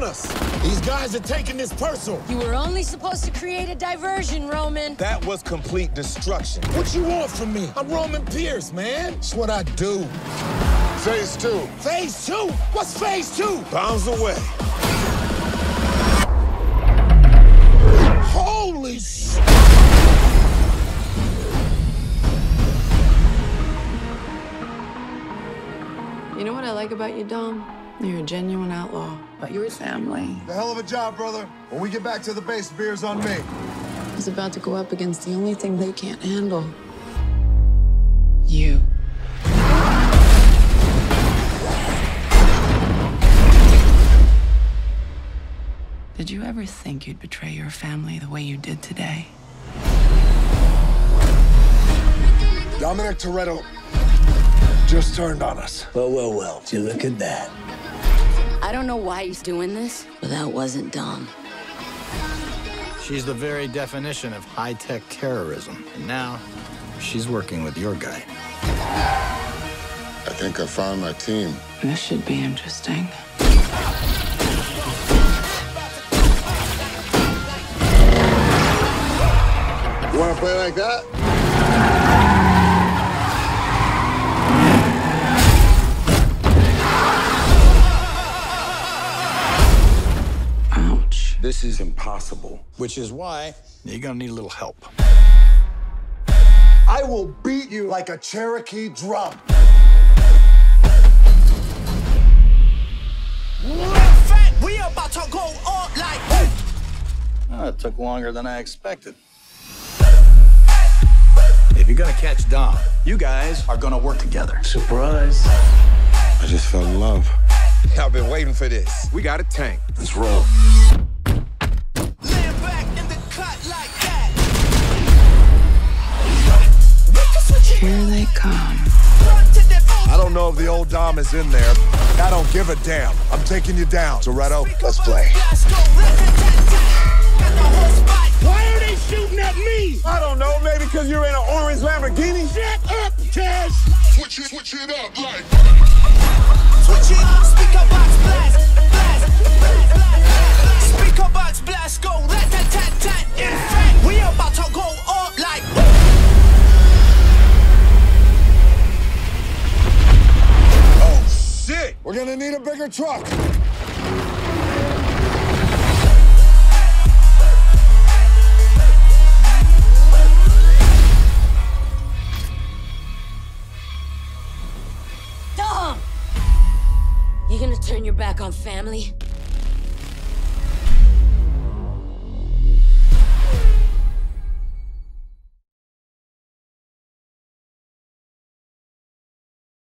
us. These guys are taking this personal. You were only supposed to create a diversion, Roman. That was complete destruction. What you want from me? I'm Roman Pierce, man. It's what I do. Phase 2. Phase 2? What's phase 2? Bombs away. Holy shit! You know what I like about you, Dom? You're a genuine outlaw, but you're family. A hell of a job, brother. When we get back to the base, beer's on me. He's about to go up against the only thing they can't handle. You. Did you ever think you'd betray your family the way you did today? Dominic Toretto just turned on us. Well, you look at that. I don't know why he's doing this, but that wasn't Dom. She's the very definition of high-tech terrorism. And now, she's working with your guy. I think I found my team. This should be interesting. You wanna play like that? Ouch. This is impossible. Which is why you're gonna need a little help. I will beat you like a Cherokee drum. We about to go on like. Oh, it took longer than I expected. If you're gonna catch Dom, you guys are gonna work together. Surprise. I just fell in love. I've been waiting for this. We got a tank. Let's roll. Land back in the cut like that. Here they come. I don't know if the old Dom is in there. I don't give a damn. I'm taking you down. Toretto, let's play. Why are they shooting at me? I don't know. Maybe because you're in an orange Lamborghini? Shut up, Cash. Switch it up like. Switch it, speaker box blast, blast, blast, blast. Speaker box blast, go rat-tat-tat-tat. In fact, we about to go up like. Oh, shit. We're gonna need a bigger truck. Dom! You gonna turn your back on family?